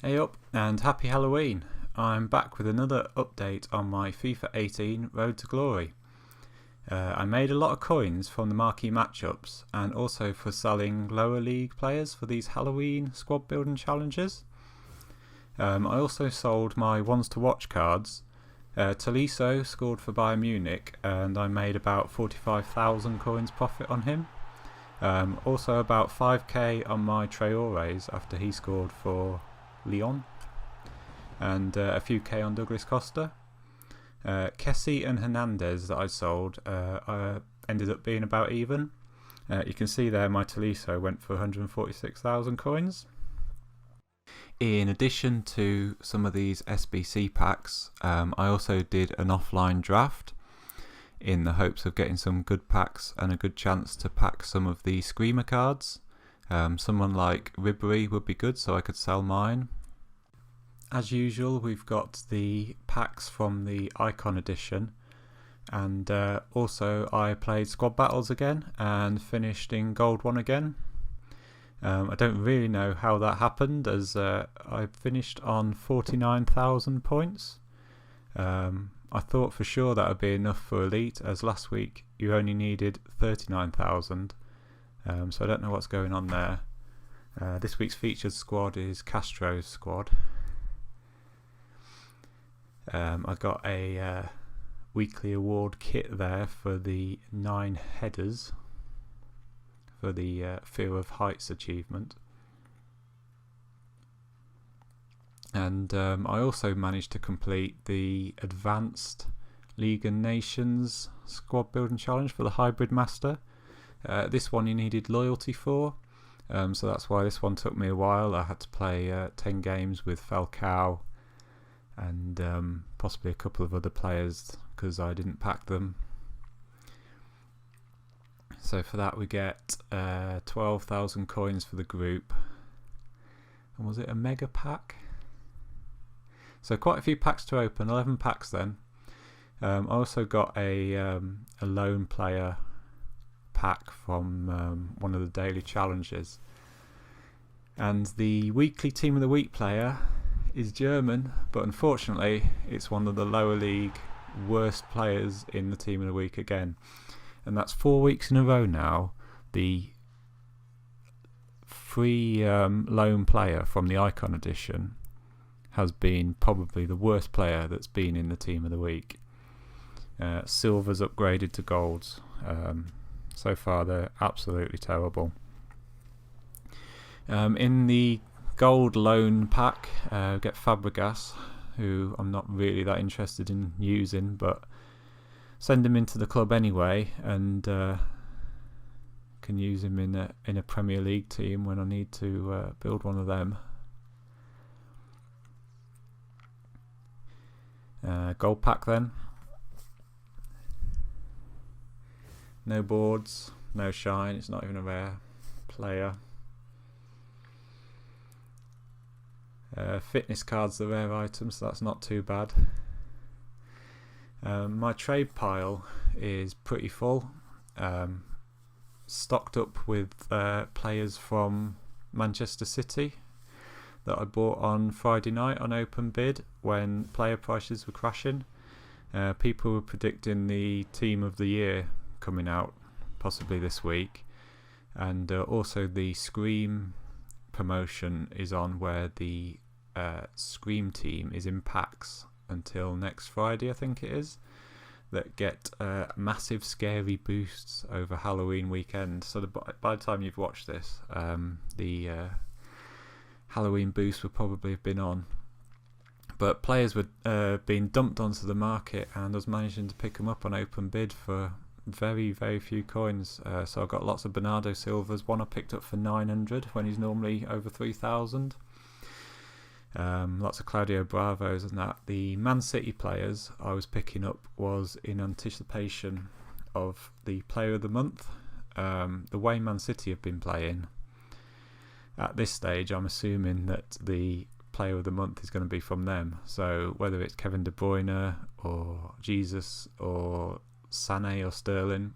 Hey up, and happy Halloween! I'm back with another update on my FIFA 18 Road to Glory. I made a lot of coins from the marquee matchups and also for selling lower league players for these Halloween squad building challenges. I also sold my ones to watch cards. Tolisso scored for Bayern Munich and I made about 45,000 coins profit on him. Also about 5k on my Traores after he scored for Lyon, and a few k on Douglas Costa. Kessie and Hernandez that I sold ended up being about even. You can see there my Tolisso went for 146,000 coins. In addition to some of these SBC packs, I also did an offline draft in the hopes of getting some good packs and a good chance to pack some of the Screamer cards. Someone like Ribery would be good, so I could sell mine. As usual, we've got the packs from the Icon edition, and also I played Squad Battles again and finished in Gold 1 again. I don't really know how that happened, as I finished on 49,000 points. I thought for sure that would be enough for Elite, as last week you only needed 39,000. So I don't know what's going on there. This week's featured squad is Castro's squad. I got a weekly award kit there for the 9 headers for the Fear of Heights achievement. And I also managed to complete the Advanced League and Nations squad building challenge for the Hybrid Master. This one you needed loyalty for, so that's why this one took me a while. I had to play 10 games with Falcao and possibly a couple of other players because I didn't pack them. So for that we get 12,000 coins for the group. And was it a mega pack? So quite a few packs to open, 11 packs then. I also got a lone player pack from one of the daily challenges, and the weekly team of the week player is German, but unfortunately it's one of the lower league worst players in the team of the week again, and that's 4 weeks in a row now. The free lone player from the Icon edition has been probably the worst player that's been in the team of the week. Silver's upgraded to golds. So far they're absolutely terrible. In the gold loan pack, get Fabregas, who I'm not really that interested in using, but send him into the club anyway, and can use him in a Premier League team when I need to build one of them. Gold pack then. No boards, no shine, it's not even a rare player. Fitness cards, the rare items, so that's not too bad. My trade pile is pretty full, stocked up with players from Manchester City that I bought on Friday night on open bid when player prices were crashing. People were predicting the team of the year coming out possibly this week, and also the Scream promotion is on, where the Scream team is in packs until next Friday, I think it is, that get massive scary boosts over Halloween weekend. So by the time you've watched this, the Halloween boost would probably have been on, but players were being dumped onto the market, and I was managing to pick them up on open bid for very, very few coins. So I got lots of Bernardo Silvas. One I picked up for 900 when he's normally over 3,000. Lots of Claudio Bravos and that. The Man City players I was picking up was in anticipation of the Player of the Month. The way Man City have been playing at this stage, I'm assuming that the Player of the Month is going to be from them. So whether it's Kevin De Bruyne or Jesus or Sané or Sterling,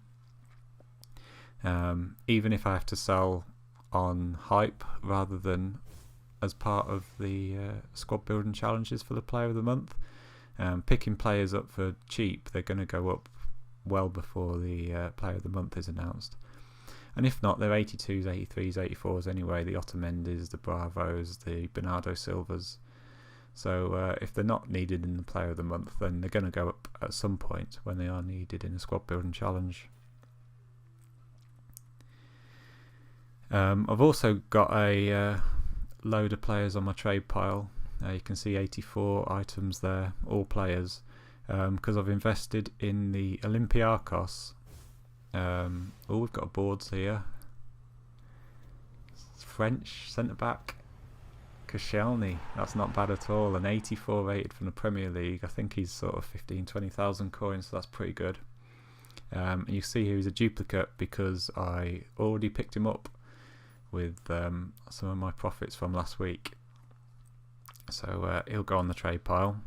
even if I have to sell on hype rather than as part of the squad building challenges for the Player of the Month. Picking players up for cheap, they're going to go up well before the Player of the Month is announced. And if not, they're 82s, 83s, 84s anyway, the Otamendes, the Bravos, the Bernardo Silvas. So if they're not needed in the Player of the Month, then they're going to go up at some point when they are needed in a squad building challenge. I've also got a load of players on my trade pile. You can see 84 items there, all players, because I've invested in the Olympiacos. We've got boards here. French centre-back Koscielny, that's not bad at all. An 84 rated from the Premier League. I think he's sort of 15,000-20,000 coins, so that's pretty good. And you see here he's a duplicate because I already picked him up with some of my profits from last week. So he'll go on the trade pile.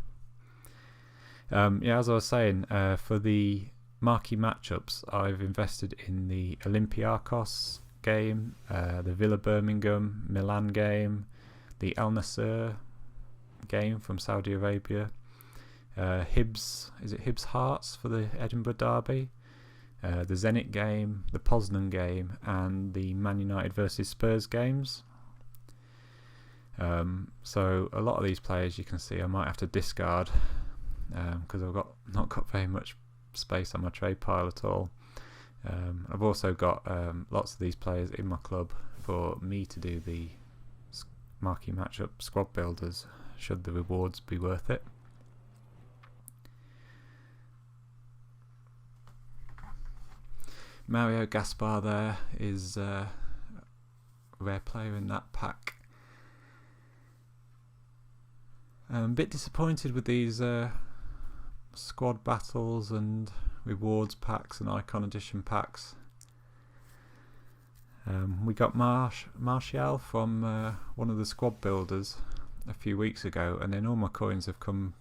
As I was saying, for the marquee matchups, I've invested in the Olympiacos game, the Villa Birmingham Milan game, the Al Nassr game from Saudi Arabia, Hibs Hearts for the Edinburgh Derby, the Zenit game, the Poznan game, and the Man United versus Spurs games. So a lot of these players, you can see I might have to discard because I've not got very much space on my trade pile at all. I've also got lots of these players in my club for me to do the marquee matchup squad builders should the rewards be worth it. Mario Gaspar there is a rare player in that pack. I'm a bit disappointed with these squad battles and rewards packs and icon edition packs. We got Martial from one of the squad builders a few weeks ago, and then all my coins have come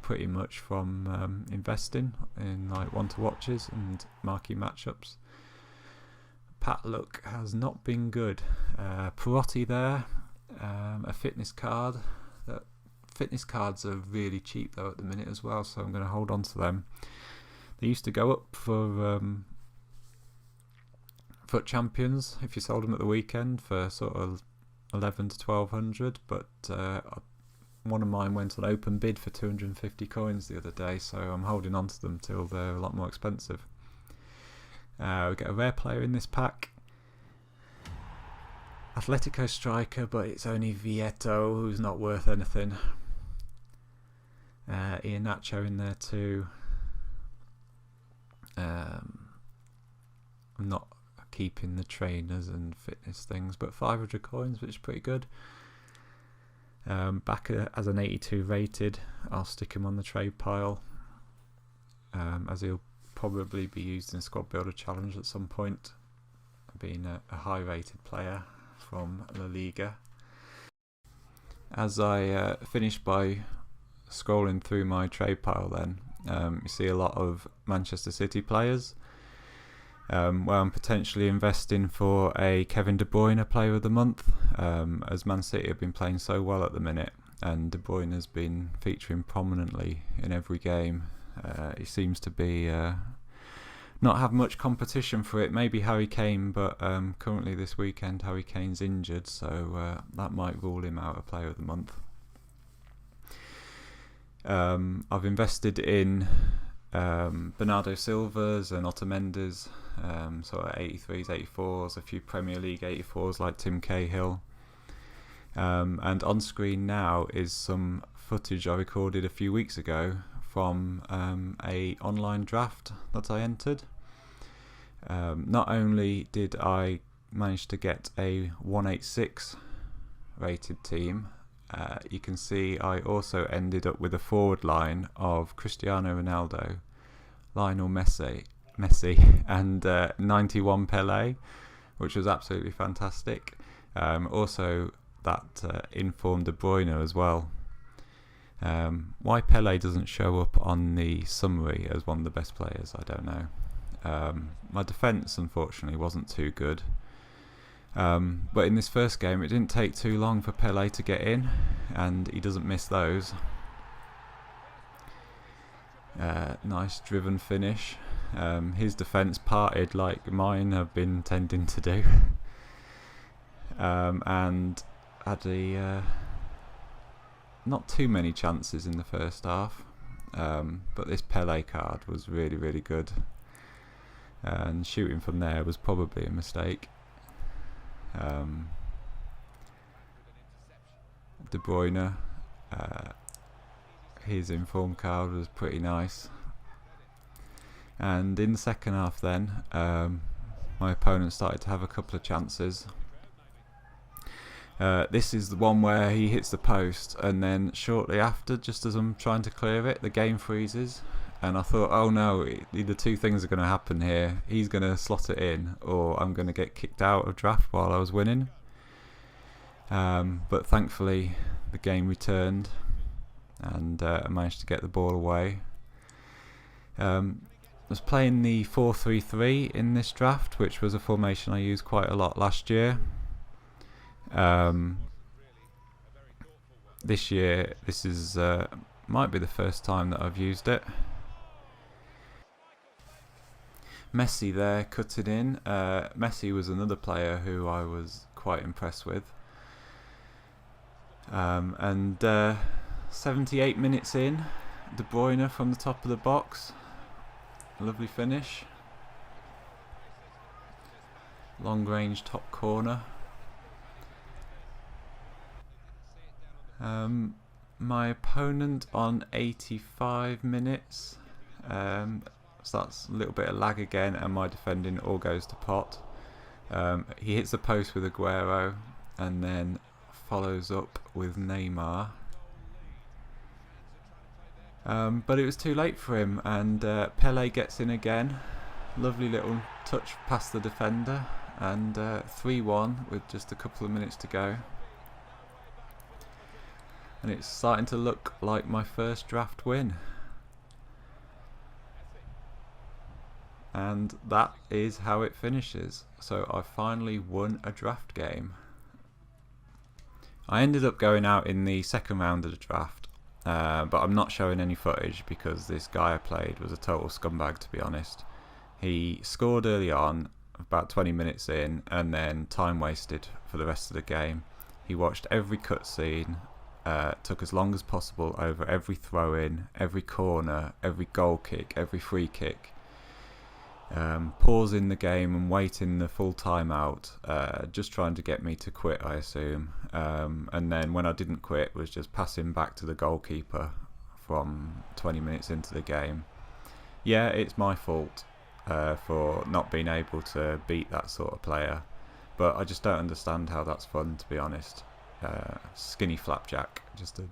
pretty much from investing in like one-to-watches and marquee matchups. Pat luck has not been good. Perotti there, a fitness card. Fitness cards are really cheap though at the minute as well, so I'm going to hold on to them. They used to go up for FUT Champions if you sold them at the weekend for sort of 11 to 1200, but one of mine went on open bid for 250 coins the other day, so I'm holding on to them till they're a lot more expensive. We get a rare player in this pack, Atletico striker, but it's only Vieto, who's not worth anything. Iheanacho in there too. I'm not keeping the trainers and fitness things, but 500 coins, which is pretty good. Back as an 82 rated, I'll stick him on the trade pile, as he'll probably be used in Squad Builder Challenge at some point, being a high rated player from La Liga. As I finish by scrolling through my trade pile then, you see a lot of Manchester City players, where I'm potentially investing for a Kevin De Bruyne Player of the Month, as Man City have been playing so well at the minute and De Bruyne has been featuring prominently in every game. He seems to be not have much competition for it. Maybe Harry Kane, but currently this weekend Harry Kane's injured, so that might rule him out of Player of the Month. I've invested in Bernardo Silvas and Otamendes, sort of 83s, 84s, a few Premier League 84s like Tim Cahill. And on screen now is some footage I recorded a few weeks ago from a online draft that I entered. Not only did I manage to get a 186 rated team, you can see I also ended up with a forward line of Cristiano Ronaldo, Lionel Messi and 91 Pelé, which was absolutely fantastic. Also that informed De Bruyne as well. Why Pelé doesn't show up on the summary as one of the best players, I don't know. My defence unfortunately wasn't too good. But in this first game, it didn't take too long for Pele to get in, and he doesn't miss those. Nice driven finish. His defence parted like mine have been tending to do. And had not too many chances in the first half, but this Pele card was really, really good, and shooting from there was probably a mistake. De Bruyne, his inform card was pretty nice. And in the second half then, my opponent started to have a couple of chances. This is the one where he hits the post, and then shortly after, just as I'm trying to clear it, the game freezes, and I thought, oh no, either two things are going to happen here. He's going to slot it in, or I'm going to get kicked out of draft while I was winning. But thankfully the game returned, and I managed to get the ball away. I was playing the 4-3-3 in this draft, which was a formation I used quite a lot last year. This year, this is might be the first time that I've used it. Messi there cut it in. Messi was another player who I was quite impressed with. And 78 minutes in, De Bruyne from the top of the box. Lovely finish. Long range top corner. My opponent on 85 minutes starts a little bit of lag again, and my defending all goes to pot. He hits the post with Aguero and then follows up with Neymar. But it was too late for him, and Pele gets in again. Lovely little touch past the defender, and 3-1 with just a couple of minutes to go. And it's starting to look like my first draft win. And that is how it finishes. So I finally won a draft game. I ended up going out in the second round of the draft, but I'm not showing any footage because this guy I played was a total scumbag, to be honest. He scored early on, about 20 minutes in, and then time wasted for the rest of the game. He watched every cutscene. Took as long as possible over every throw-in, every corner, every goal kick, every free kick. Pausing the game and waiting the full timeout, just trying to get me to quit, I assume. And then when I didn't quit, was just passing back to the goalkeeper from 20 minutes into the game. Yeah, it's my fault for not being able to beat that sort of player, but I just don't understand how that's fun, to be honest. Skinny Flapjack, just a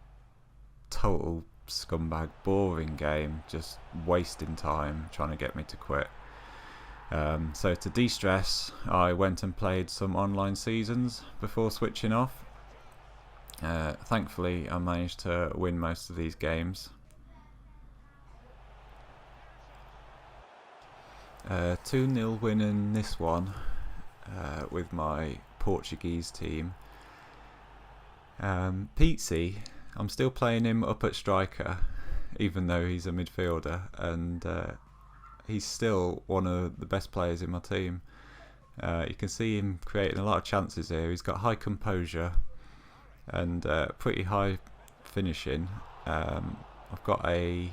total scumbag, boring game, just wasting time trying to get me to quit. So to de-stress, I went and played some online seasons before switching off. Thankfully I managed to win most of these games. 2-0 win in this one with my Portuguese team. Pizzi, I'm still playing him up at striker, even though he's a midfielder, and he's still one of the best players in my team. You can see him creating a lot of chances here. He's got high composure and pretty high finishing. I've got a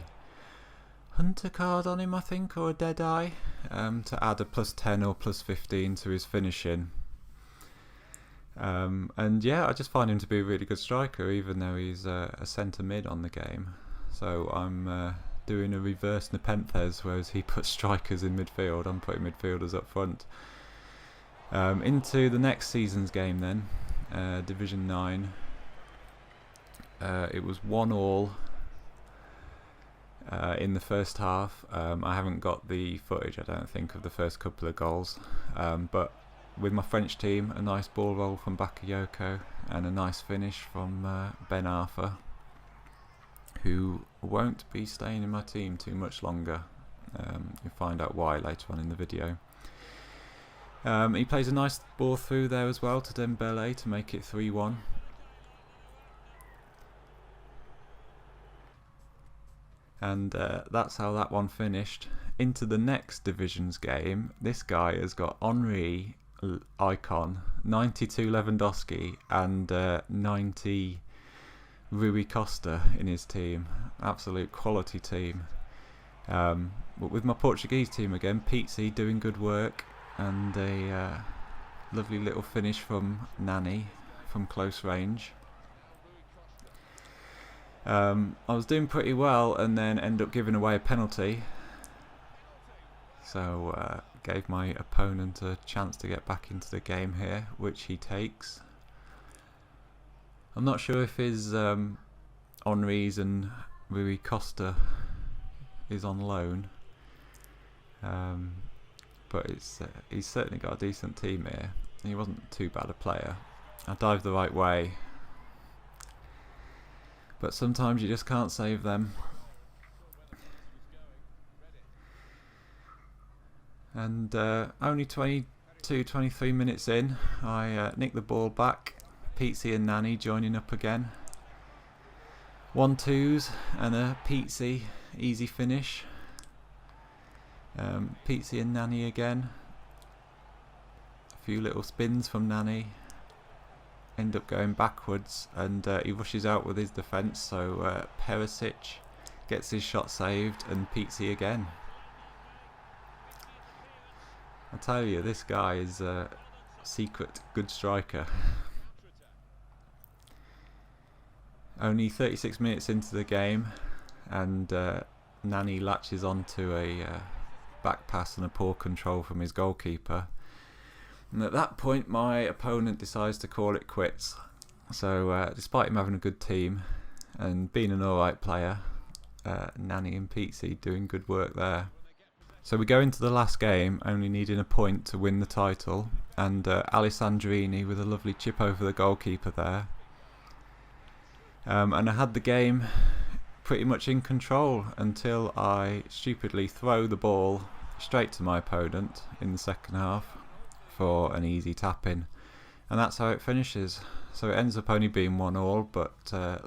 Hunter card on him, I think, or a Deadeye, to add a +10 or +15 to his finishing. And yeah, I just find him to be a really good striker, even though he's a centre mid on the game. So I'm doing a reverse Nepenthes, whereas he puts strikers in midfield. I'm putting midfielders up front. Into the next season's game then, Division 9. It was 1-1 in the first half. I haven't got the footage, I don't think, of the first couple of goals, but with my French team, a nice ball roll from Bakayoko and a nice finish from Ben Arthur, who won't be staying in my team too much longer. You'll find out why later on in the video. He plays a nice ball through there as well to Dembele to make it 3-1. And that's how that one finished. Into the next divisions game, this guy has got Henry icon, 92 Lewandowski and 90 Rui Costa in his team. Absolute quality team. But with my Portuguese team again, Pizzi doing good work, and a lovely little finish from Nani from close range. I was doing pretty well and then ended up giving away a penalty, so gave my opponent a chance to get back into the game here, which he takes. I'm not sure if his Henry's and Rui Costa is on loan, but he's certainly got a decent team here. He wasn't too bad a player. I dived the right way, but sometimes you just can't save them. And only 23 minutes in, I nicked the ball back. Pizzi and Nani joining up again. 1-2s and a Pizzi easy finish. Pizzi and Nani again. A few little spins from Nani. End up going backwards, and he rushes out with his defence, so Perisic gets his shot saved, and Pizzi again. I tell you, this guy is a secret good striker. Only 36 minutes into the game, and Nani latches onto a back pass and a poor control from his goalkeeper. And at that point, my opponent decides to call it quits. So, despite him having a good team and being an alright player, Nani and Pizzi doing good work there. So we go into the last game only needing a point to win the title, and Alessandrini with a lovely chip over the goalkeeper there. And I had the game pretty much in control until I stupidly throw the ball straight to my opponent in the second half for an easy tap-in, and that's how it finishes. So it ends up only being 1-1, but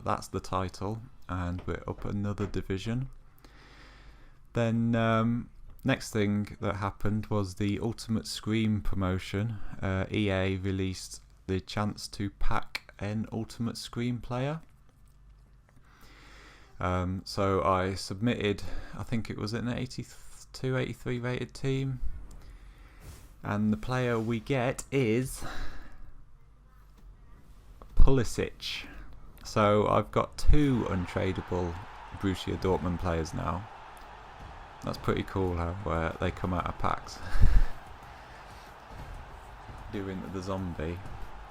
that's the title, and we're up another division. Then next thing that happened was the Ultimate Scream promotion. EA released the chance to pack an Ultimate Scream player. So I submitted, I think it was an 82, 83 rated team, and the player we get is Pulisic. So I've got 2 untradeable Borussia Dortmund players now. That's pretty cool how they come out of packs. Doing the zombie.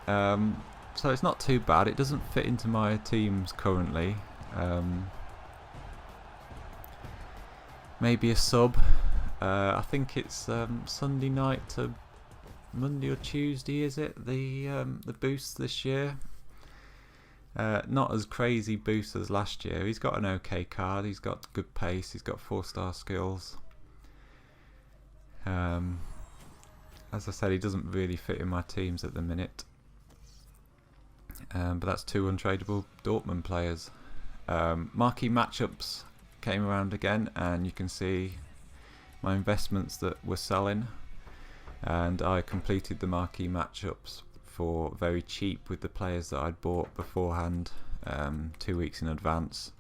So it's not too bad. It doesn't fit into my teams currently. Maybe a sub. I think it's Sunday night to Monday or Tuesday, is it? The boost this year. Not as crazy boost as last year. He's got an okay card. He's got good pace. He's got 4-star skills. As I said, he doesn't really fit in my teams at the minute. But that's 2 untradeable Dortmund players. Marquee matchups came around again, and you can see my investments that were selling, and I completed the marquee matchups for very cheap with the players that I'd bought beforehand, 2 weeks in advance.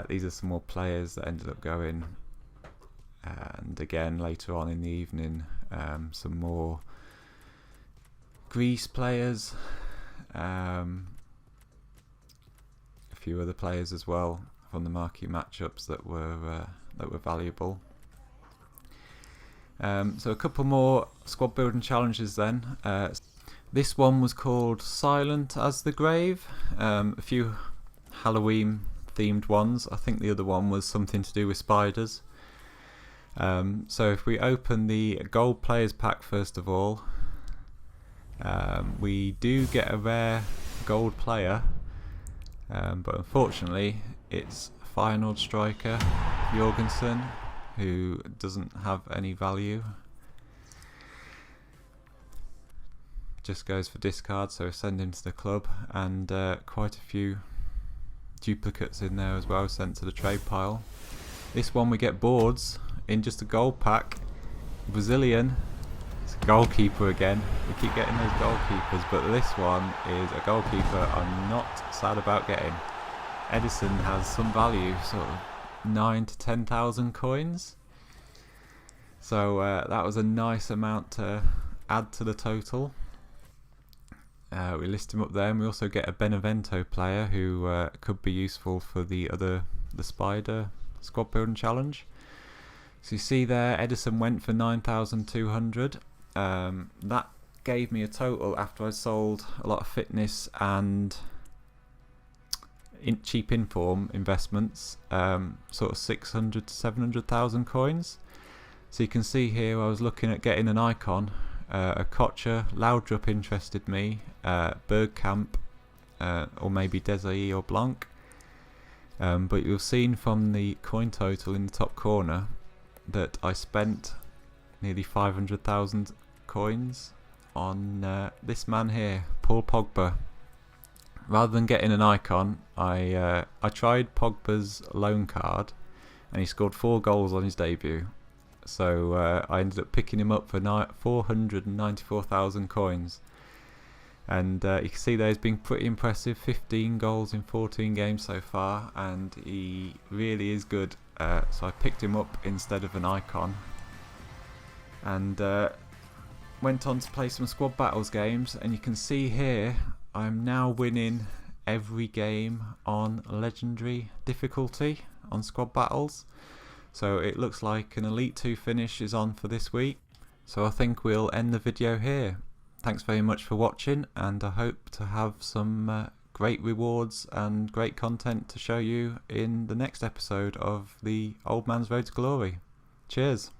These are some more players that ended up going, and again later on in the evening some more Greece players, a few other players as well from the marquee matchups that were valuable. So a couple more squad building challenges then. This one was called Silent as the Grave. A few Halloween themed ones. I think the other one was something to do with spiders. So if we open the gold players pack first of all, we do get a rare gold player, but unfortunately it's Feyenoord striker Jorgensen, who doesn't have any value. just goes for discard, so send him to the club, and quite a few duplicates in there as well sent to the trade pile. This one we get boards in just a gold pack. Brazilian, it's a goalkeeper again. We keep getting those goalkeepers, but this one is a goalkeeper I'm not sad about getting. Edison has some value, sort of 9 to 10,000 coins. So that was a nice amount to add to the total. We list him up there, and we also get a Benevento player who could be useful for the Spider squad building challenge. So you see there, Edison went for 9,200. That gave me a total, after I sold a lot of fitness and cheap inform investments, sort of 600 to 700,000 coins. So you can see here I was looking at getting an icon. A Kocher, Laudrup interested me, Bergkamp, or maybe Desailly or Blanc. But you'll see from the coin total in the top corner that I spent nearly 500,000 coins on this man here, Paul Pogba. Rather than getting an icon, I tried Pogba's loan card, and he scored 4 goals on his debut. So I ended up picking him up for 494,000 coins. And you can see there he's been pretty impressive, 15 goals in 14 games so far, and he really is good. So I picked him up instead of an icon, and went on to play some squad battles games, and you can see here I'm now winning every game on legendary difficulty on squad battles. So it looks like an Elite 2 finish is on for this week. So I think we'll end the video here. Thanks very much for watching, and I hope to have some great rewards and great content to show you in the next episode of the Old Man's Road to Glory. Cheers!